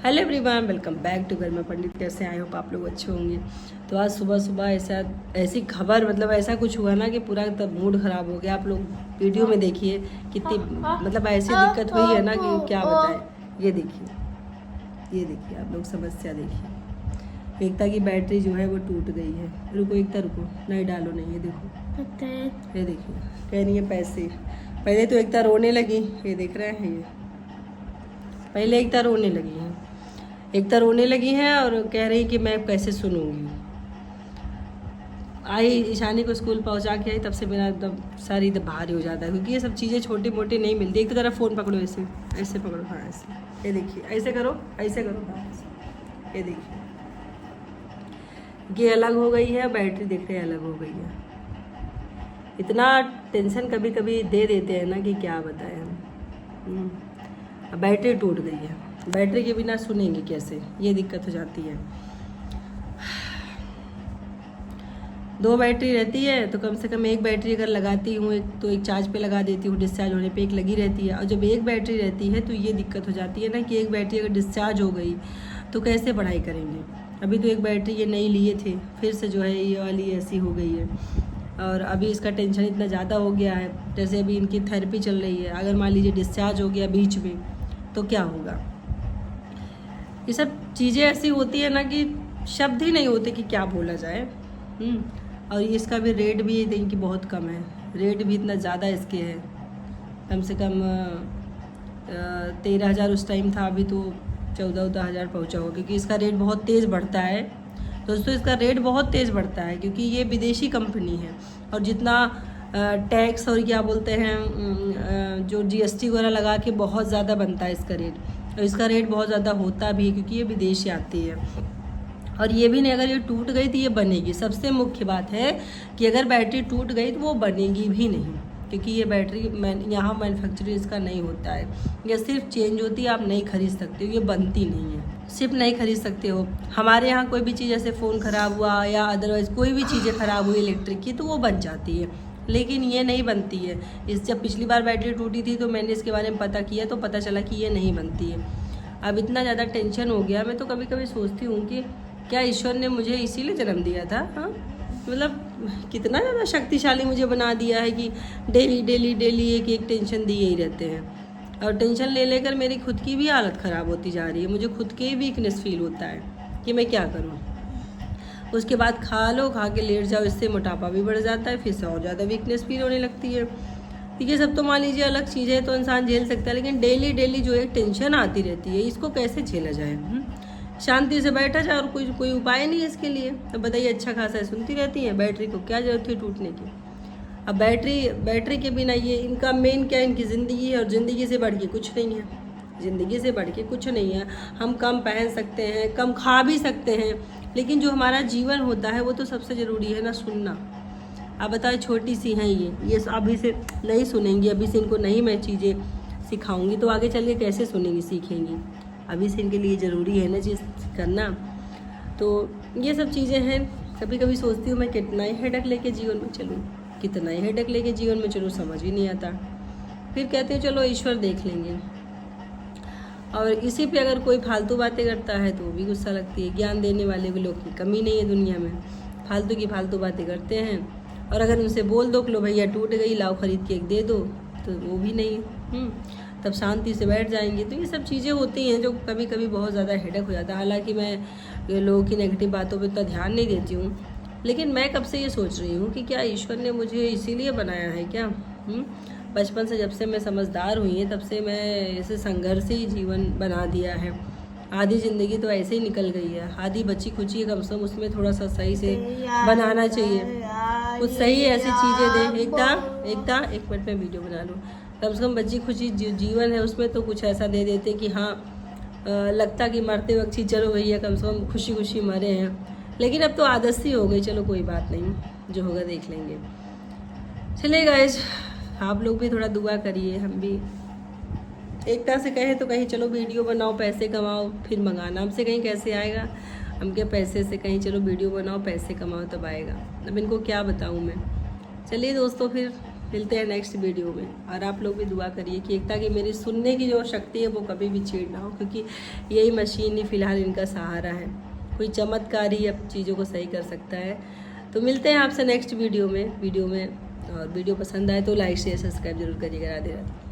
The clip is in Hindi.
Hello everyone, welcome back to घर में पंडित। कैसे आए हो आप लोग? अच्छे होंगे। तो आज सुबह सुबह ऐसी खबर, मतलब ऐसा कुछ हुआ ना कि पूरा तब मूड ख़राब हो गया। आप लोग वीडियो में देखिए कितनी मतलब ऐसी दिक्कत हुई है ना कि क्या बताएं। ये देखिए आप लोग समस्या देखिए। एकता की बैटरी जो है वो टूट गई है। रुको एकता, रुको, नहीं डालो, नहीं, ये देखो, ये देखिए, कह रही है पैसे। पहले तो एकता रोने लगी, ये देख रहे हैं, ये पहले एकता रोने लगी है, एकता रोने लगी है और कह रही कि मैं कैसे सुनूंगी। आई ईशानी को स्कूल पहुंचा के आई, तब से मेरा एकदम सर एकदम भारी हो जाता है, क्योंकि ये सब चीज़ें छोटी मोटी नहीं मिलती। एक तो ज़रा फ़ोन पकड़ो, ऐसे ऐसे पकड़ो, हाँ ऐसे, ये देखिए, ऐसे करो, ऐसे करो, हाँ ऐसे, ये देखिए, ये अलग हो गई है, बैटरी देख रहे अलग हो गई है। इतना टेंशन कभी कभी दे देते हैं ना कि क्या बताएं हम। अब बैटरी टूट गई है, बैटरी के बिना सुनेंगे कैसे, ये दिक्कत हो जाती है। 2 बैटरी रहती है तो कम से कम एक बैटरी अगर लगाती हूँ, एक चार्ज पे लगा देती हूँ, डिस्चार्ज होने पे एक लगी रहती है। और जब एक बैटरी रहती है तो ये दिक्कत हो जाती है ना कि एक बैटरी अगर डिस्चार्ज हो गई तो कैसे पढ़ाई करेंगे। अभी तो एक बैटरी ये नई लिए थे, फिर से जो है ये वाली ऐसी हो गई है। और अभी इसका टेंशन इतना ज़्यादा हो गया है, जैसे अभी इनकी थेरेपी चल रही है, अगर मान लीजिए डिस्चार्ज हो गया बीच में तो क्या होगा। ये सब चीज़ें ऐसी होती है ना कि शब्द ही नहीं होते कि क्या बोला जाए। और इसका भी रेट भी इनकी बहुत कम है, रेट भी इतना ज़्यादा इसके है, कम से कम 13,000 उस टाइम था, अभी तो 14,000 पहुँचा होगा, क्योंकि इसका रेट बहुत तेज़ बढ़ता है दोस्तों। इसका रेट बहुत तेज़ बढ़ता है क्योंकि ये विदेशी कंपनी है, और जितना टैक्स और क्या बोलते हैं जो GST वगैरह लगा के बहुत ज़्यादा बनता है इसका रेट, और इसका रेट बहुत ज़्यादा होता भी है क्योंकि ये विदेश से आती है। और ये भी नहीं, अगर ये टूट गई तो ये बनेगी। सबसे मुख्य बात है कि अगर बैटरी टूट गई तो वो बनेगी भी नहीं, क्योंकि ये बैटरी यहाँ मैन्युफैक्चरिंग इसका नहीं होता है, ये सिर्फ चेंज होती है, आप नहीं खरीद सकते हो, ये बनती नहीं है, सिर्फ नहीं खरीद सकते हो। हमारे यहाँ कोई भी चीज़ जैसे फ़ोन ख़राब हुआ या अदरवाइज़ कोई भी चीज़ें ख़राब हुई इलेक्ट्रिक की तो वो बन जाती है, लेकिन ये नहीं बनती है। जब पिछली बार बैटरी टूटी थी तो मैंने इसके बारे में पता किया तो पता चला कि ये नहीं बनती है। अब इतना ज़्यादा टेंशन हो गया, मैं तो कभी कभी सोचती हूँ कि क्या ईश्वर ने मुझे इसीलिए जन्म दिया था? हाँ, मतलब कितना ज़्यादा शक्तिशाली मुझे बना दिया है कि डेली डेली डेली एक एक टेंशन दिए ही रहते हैं। और टेंशन ले लेकर मेरी खुद की भी हालत ख़राब होती जा रही है, मुझे खुद के वीकनेस फील होता है कि मैं क्या करूँ। उसके बाद खा लो, खा के लेट जाओ, इससे मोटापा भी बढ़ जाता है, फिर से और ज़्यादा वीकनेस फील होने लगती है। ये सब तो मान लीजिए अलग चीज़ें तो इंसान झेल सकता है, लेकिन डेली डेली जो एक टेंशन आती रहती है, इसको कैसे झेला जाए? शांति से बैठा जाए, और कोई उपाय नहीं है इसके लिए। अब बताइए, अच्छा खासा सुनती रहती है, बैटरी को क्या जरूरत है टूटने की। अब बैटरी के बिना ये इनका मेन क्या है, इनकी ज़िंदगी है, और ज़िंदगी से बढ़ के कुछ नहीं है, ज़िंदगी से बढ़ के कुछ नहीं है। हम कम पहन सकते हैं, कम खा भी सकते हैं, लेकिन जो हमारा जीवन होता है वो तो सबसे ज़रूरी है ना, सुनना। अब बताओ, छोटी सी हैं ये अभी से नहीं सुनेंगी, अभी से इनको नहीं मैं चीज़ें सिखाऊंगी तो आगे चल के कैसे सुनेंगी, सीखेंगी। अभी से इनके लिए ज़रूरी है ना चीज़ करना। तो ये सब चीज़ें हैं। कभी कभी सोचती हूँ मैं कितना ही हेडक लेके जीवन में चलूँ, कितना ही हेडक लेके जीवन में चलूँ, समझ ही नहीं आता। फिर कहते हैं चलो ईश्वर देख लेंगे, और इसी पे अगर कोई फालतू बातें करता है तो वो भी गुस्सा लगती है। ज्ञान देने वाले भी लोग की कमी नहीं है दुनिया में, फालतू की फालतू बातें करते हैं। और अगर उनसे बोल दो कि लो भैया टूट गई, लाओ खरीद के एक दे दो, तो वो भी नहीं, तब शांति से बैठ जाएंगे। तो ये सब चीज़ें होती हैं जो कभी कभी बहुत ज़्यादा हेडक हो जाता है। हालांकि मैं लोगों की नेगेटिव बातों पे इतना ध्यान नहीं देती हूँ, लेकिन मैं कब से ये सोच रही हूँ कि क्या ईश्वर ने मुझे इसीलिए बनाया है क्या? बचपन से जब से मैं समझदार हुई है तब से मैं ऐसे संघर्षी जीवन बना दिया है। आधी ज़िंदगी तो ऐसे ही निकल गई है, आधी बची खुची है, कम से कम उसमें थोड़ा सा सही से बनाना चाहिए, कुछ सही ऐसी चीज़ें दे। एकता एक मिनट में वीडियो बना लूँ। कम से कम बची खुची जीवन है उसमें तो कुछ ऐसा दे देते कि हाँ लगता कि मरते वक्त ही चलो भैया कम से कम खुशी खुशी मरे हैं। लेकिन अब तो आदत सी हो गई, चलो कोई बात नहीं, जो होगा देख लेंगे। चलिए गाइस, आप लोग भी थोड़ा दुआ करिए, हम भी एकता से कहे तो कहीं चलो वीडियो बनाओ, पैसे कमाओ, फिर मंगाना। हमसे कहीं कैसे आएगा, हम क्या पैसे से कहीं चलो वीडियो बनाओ पैसे कमाओ तब आएगा। अब इनको क्या बताऊँ मैं। चलिए दोस्तों, फिर मिलते हैं नेक्स्ट वीडियो में। और आप लोग भी दुआ करिए कि एकता की मेरी सुनने की जो शक्ति है वो कभी भी छीड़ ना हो, क्योंकि यही मशीन ही फ़िलहाल इनका सहारा है। कोई चमत्कार ही अब चीज़ों को सही कर सकता है। तो मिलते हैं आपसे नेक्स्ट वीडियो में। और वीडियो पसंद आए तो लाइक शेयर सब्सक्राइब जरूर करिएगा। राधे राधे।